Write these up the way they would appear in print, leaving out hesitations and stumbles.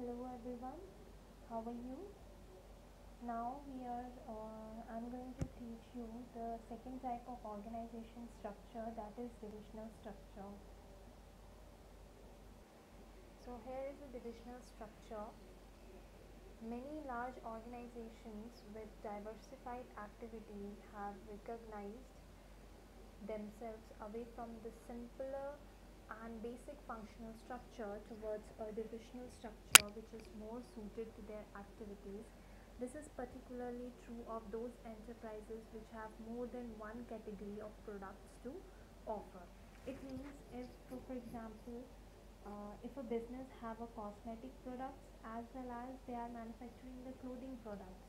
Hello everyone, how are you? Now I'm going to teach you the second type of organization structure, that is divisional structure. So here is the divisional structure. Many large organizations with diversified activities have recognized themselves away from the simpler and basic functional structure towards a divisional structure which is more suited to their activities. This is particularly true of those enterprises which have more than one category of products to offer. It means if, for example, if a business have a cosmetic products as well as they are manufacturing the clothing products,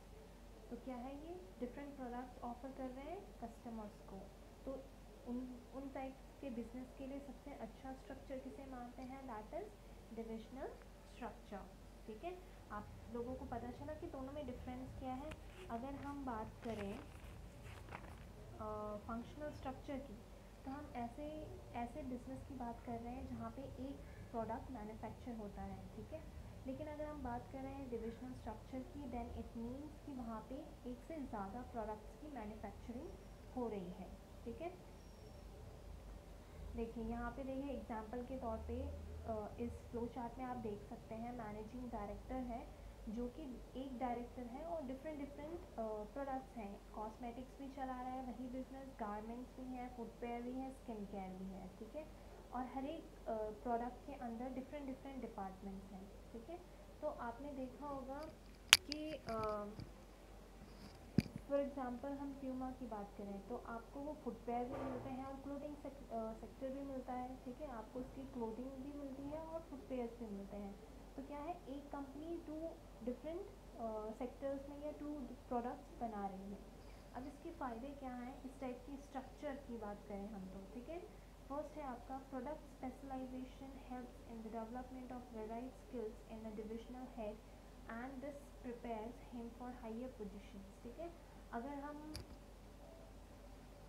तो क्या है, ये different products offer कर रहे हैं customers को। तो उन उन टाइप के बिजनेस के लिए सबसे अच्छा स्ट्रक्चर किसे मानते हैं, दैट इज डिविजनल स्ट्रक्चर। ठीक है, आप लोगों को पता चला कि दोनों में डिफरेंस क्या है। अगर हम बात करें फंक्शनल स्ट्रक्चर की, तो हम ऐसे ऐसे बिजनेस की बात कर रहे हैं जहाँ पे एक प्रोडक्ट मैन्युफैक्चर होता है। ठीक है, लेकिन अगर हम बात कर रहे हैं डिविजनल स्ट्रक्चर की, देन इट मीन्स कि वहाँ पे एक से ज़्यादा प्रोडक्ट्स की मैन्युफैक्चरिंग हो रही है। ठीक है, देखिए यहाँ पे देखिए एग्जांपल के तौर पे इस फ्लो चार्ट में आप देख सकते हैं मैनेजिंग डायरेक्टर है, जो कि एक डायरेक्टर है और डिफरेंट प्रोडक्ट्स हैं। कॉस्मेटिक्स भी चला रहा है वही बिजनेस, गारमेंट्स भी हैं, फुटवेयर भी है, स्किन केयर भी है। ठीक है, और हर एक प्रोडक्ट के अंदर डिफरेंट डिपार्टमेंट्स हैं। ठीक है, तो आपने देखा होगा कि फॉर एग्जांपल हम प्यूमा की बात करें तो आपको वो फुटवेयर भी मिलते हैं और क्लोथिंग सेक्टर भी मिलता है। ठीक है, आपको उसकी क्लोथिंग भी मिलती है और फुटवेयर्स भी मिलते हैं। तो क्या है, एक कंपनी टू डिफरेंट सेक्टर्स में या टू प्रोडक्ट्स बना रही है। अब इसके फ़ायदे क्या हैं, इस टाइप की स्ट्रक्चर की बात करें हम तो। ठीक है, फर्स्ट है आपका product specialization helps in the development of varied skills in a divisional head and this prepares him for higher positions. ठीक है, अगर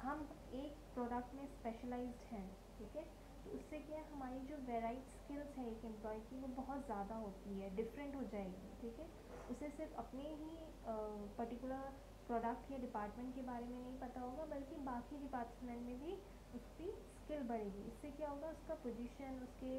हम एक प्रोडक्ट में स्पेशलाइज्ड हैं, ठीक है, तो उससे क्या है, हमारी जो वेराइड स्किल्स है एक एम्प्लॉय की वो बहुत ज़्यादा होती है, डिफरेंट हो जाएगी। ठीक है, उसे सिर्फ अपने ही पर्टिकुलर प्रोडक्ट या डिपार्टमेंट के बारे में नहीं पता होगा, बल्कि बाकी डिपार्टमेंट में भी उसकी स्किल बढ़ेगी। इससे क्या होगा, उसका पोजीशन, उसके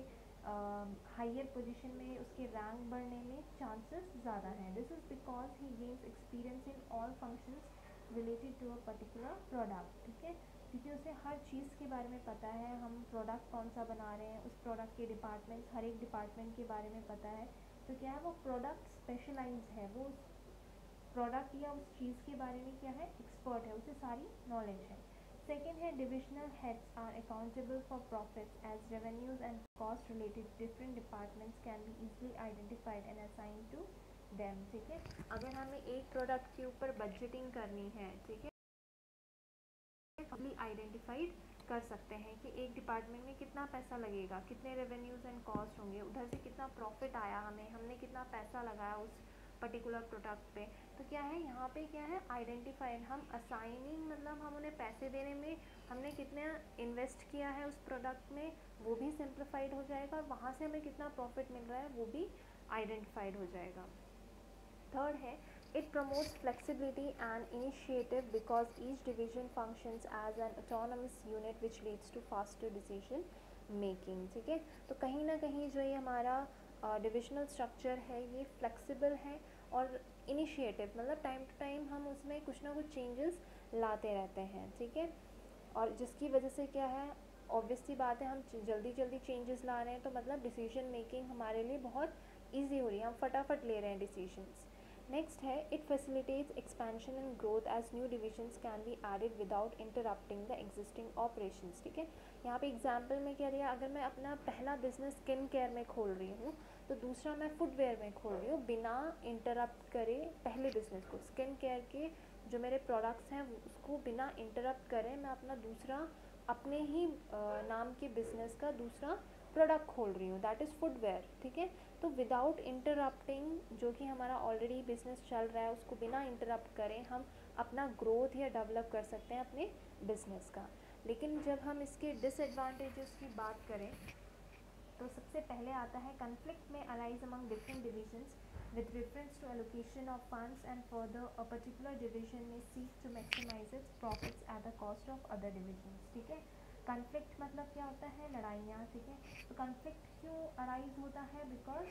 हायर पोजीशन में उसके रैंक बढ़ने में चांसेस ज़्यादा हैं। This is because he gains experience in all functions related to a particular product. ठीक है, क्योंकि उसे हर चीज़ के बारे में पता है, हम प्रोडक्ट कौन सा बना रहे हैं, उस प्रोडक्ट के डिपार्टमेंट्स, हर एक डिपार्टमेंट के बारे में पता है। तो क्या है, वो प्रोडक्ट स्पेशलाइज्ड है, वो उस प्रोडक्ट या उस चीज़ के बारे में क्या है, एक्सपर्ट है, उसे सारी नॉलेज है। सेकेंड है divisional heads are accountable for profits as revenues and cost related different departments can be easily identified and assign to them. ठीक है, अगर हमें एक प्रोडक्ट के ऊपर बजटिंग करनी है, ठीक है, आइडेंटिफाइड कर सकते हैं कि एक डिपार्टमेंट में कितना पैसा लगेगा, कितने रेवेन्यूज एंड कॉस्ट होंगे, उधर से कितना प्रॉफिट आया हमें, हमने कितना पैसा लगाया उस पर्टिकुलर प्रोडक्ट पे। तो क्या है, यहाँ पे क्या है, आइडेंटिफाइड, हम असाइनिंग मतलब हम उन्हें पैसे देने में हमने कितना इन्वेस्ट किया है उस प्रोडक्ट में, वो भी सिंप्लीफाइड हो जाएगा, और वहाँ से हमें कितना प्रॉफिट मिल रहा है वो भी आइडेंटिफाइड हो जाएगा। थर्ड है, it promotes flexibility and initiative because each division functions as an autonomous unit which leads to faster decision making। ठीक है, तो कहीं ना कहीं जो ये हमारा डिविजनल स्ट्रक्चर है ये फ्लेक्सिबल है और इनिशिएटिव मतलब टाइम टू टाइम हम उसमें कुछ ना कुछ चेंजेस लाते रहते हैं। ठीक है, और जिसकी वजह से क्या है, ऑब्वियस सी बात है, हम जल्दी जल्दी चेंजेस ला रहे हैं, तो मतलब डिसीजन मेकिंग हमारे लिए बहुत ईजी हो रही है, हम फटाफट ले रहे हैं डिसीजंस। नेक्स्ट है, it facilitates expansion and growth as new divisions can be added without interrupting the existing operations. ठीक है, यहाँ पे एग्जांपल में क्या दिया, अगर मैं अपना पहला बिजनेस स्किन केयर में खोल रही हूँ, तो दूसरा मैं फुटवेयर में खोल रही हूँ, बिना इंटरप्ट करे पहले बिजनेस को, स्किन केयर के जो मेरे प्रोडक्ट्स हैं उसको बिना इंटरप्ट करें मैं अपना दूसरा अपने ही नाम के बिजनेस का दूसरा प्रोडक्ट खोल रही हूँ, दैट इज़ फुटवेयर। ठीक है, तो विदाउट इंटरप्टिंग जो कि हमारा ऑलरेडी बिजनेस चल रहा है उसको बिना इंटरप्ट करें हम अपना ग्रोथ या डेवलप कर सकते हैं अपने बिजनेस का। लेकिन जब हम इसके डिसएडवांटेजेस की बात करें तो सबसे पहले आता है conflict may arise among different divisions with reference to allocation of funds, and further a particular division may seek to maximize its profits at the cost of other divisions. ठीक है, conflict मतलब क्या होता है, लड़ाइयाँ. ठीक है, तो conflict क्यों arise होता है, बिकॉज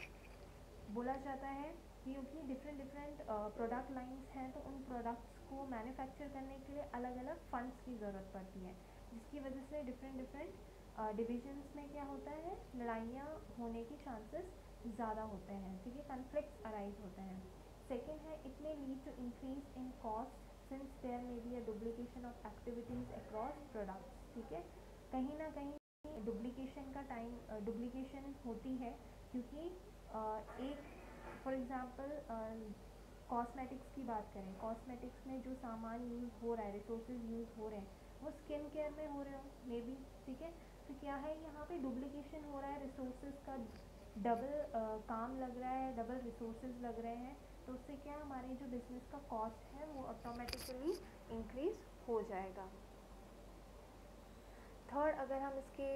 बोला जाता है क्योंकि डिफरेंट प्रोडक्ट लाइंस हैं, तो उन प्रोडक्ट्स को मैन्युफैक्चर करने के लिए अलग अलग फंड्स की ज़रूरत पड़ती है, जिसकी वजह से डिफरेंट डिविजन्स में क्या होता है, लड़ाइयाँ होने की चांसेस ज़्यादा होते हैं. ठीक है, कन्फ्लिक्ट्स अराइज होते हैं. सेकेंड है, it may lead to increase in cost since there may be a duplication of activities across products. ठीक है, कहीं ना कहीं डुप्लीकेशन का डुप्लीकेशन होती है, क्योंकि एक फॉर एग्ज़ाम्पल कॉस्मेटिक्स की बात करें, कॉस्मेटिक्स में जो सामान यूज़ हो रहा है, रिसोर्सेज यूज़ हो रहे हैं, वो स्किन केयर में हो रहे हो मे बी. ठीक है, तो क्या है, यहाँ पे डुप्लीकेशन हो रहा है, रिसोर्सेज का डबल काम लग रहा है, डबल रिसोर्सेज लग रहे हैं, तो उससे क्या हमारे जो बिजनेस का कॉस्ट है वो ऑटोमेटिकली इंक्रीज हो जाएगा. थर्ड, अगर हम इसके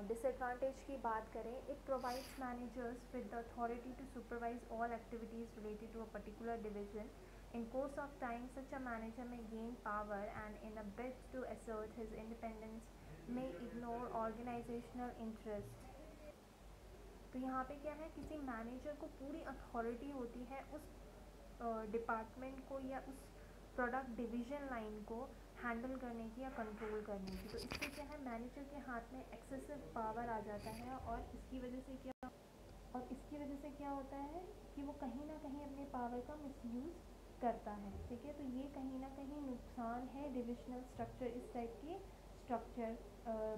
डिसएडवांटेज की बात करें, it provides managers with the authority to supervise all activities related to a particular division. In course of time, such a manager may gain power and in a bid to assert his independence may ignore organizational interest. तो यहाँ पे क्या है, किसी manager को पूरी authority होती है उस डिपार्टमेंट को या उस प्रोडक्ट डिवीज़न लाइन को हैंडल करने की या कंट्रोल करने की. तो इससे क्या है, मैनेजर के हाथ में एक्सेसिव पावर आ जाता है, और इसकी वजह से क्या होता है कि वो कहीं ना कहीं अपने पावर का मिसयूज़ करता है. ठीक है, तो ये कहीं ना कहीं नुकसान है डिविजनल स्ट्रक्चर, इस टाइप की स्ट्रक्चर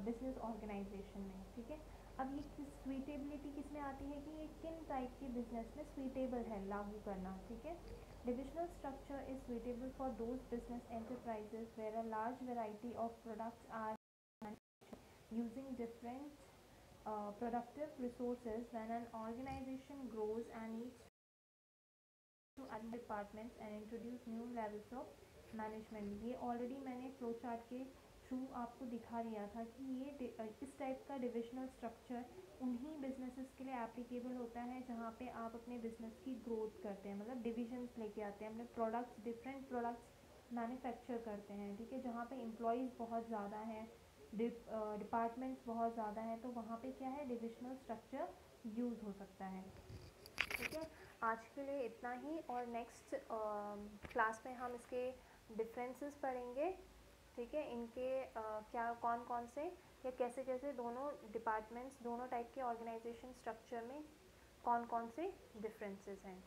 बिजनेस ऑर्गेनाइजेशन में. ठीक है, अब ये स्वीटेबिलिटी किस में आती है कि ये किन टाइप के बिजनेस में स्वीटेबल है लागू करना. ठीक है, divisional structure is suitable for those business enterprises where a large variety of products are manufactured using different productive resources. When an organization grows and needs to add departments and introduce new levels of management. ये already मैंने flow chart के through आपको दिखा दिया था कि ये इस टाइप का डिविजनल स्ट्रक्चर उन्हीं बिजनेसेस के लिए एप्लीकेबल होता है जहाँ पे आप अपने बिजनेस की ग्रोथ करते हैं, मतलब डिविजन्स लेके आते हैं, अपने प्रोडक्ट्स, डिफरेंट प्रोडक्ट्स मैन्युफैक्चर करते हैं. ठीक है, जहाँ पे एम्प्लॉयज़ बहुत ज़्यादा हैं, डिपार्टमेंट्स बहुत ज़्यादा हैं, तो वहाँ पे क्या है, डिविजनल स्ट्रक्चर यूज़ हो सकता है. ठीक है, आज के लिए इतना ही, और नेक्स्ट क्लास में हम इसके डिफरेंसेस पढ़ेंगे. ठीक है, इनके क्या कौन कौन से या कैसे कैसे दोनों डिपार्टमेंट्स, दोनों टाइप के ऑर्गेनाइजेशन स्ट्रक्चर में कौन कौन से डिफरेंसेस हैं.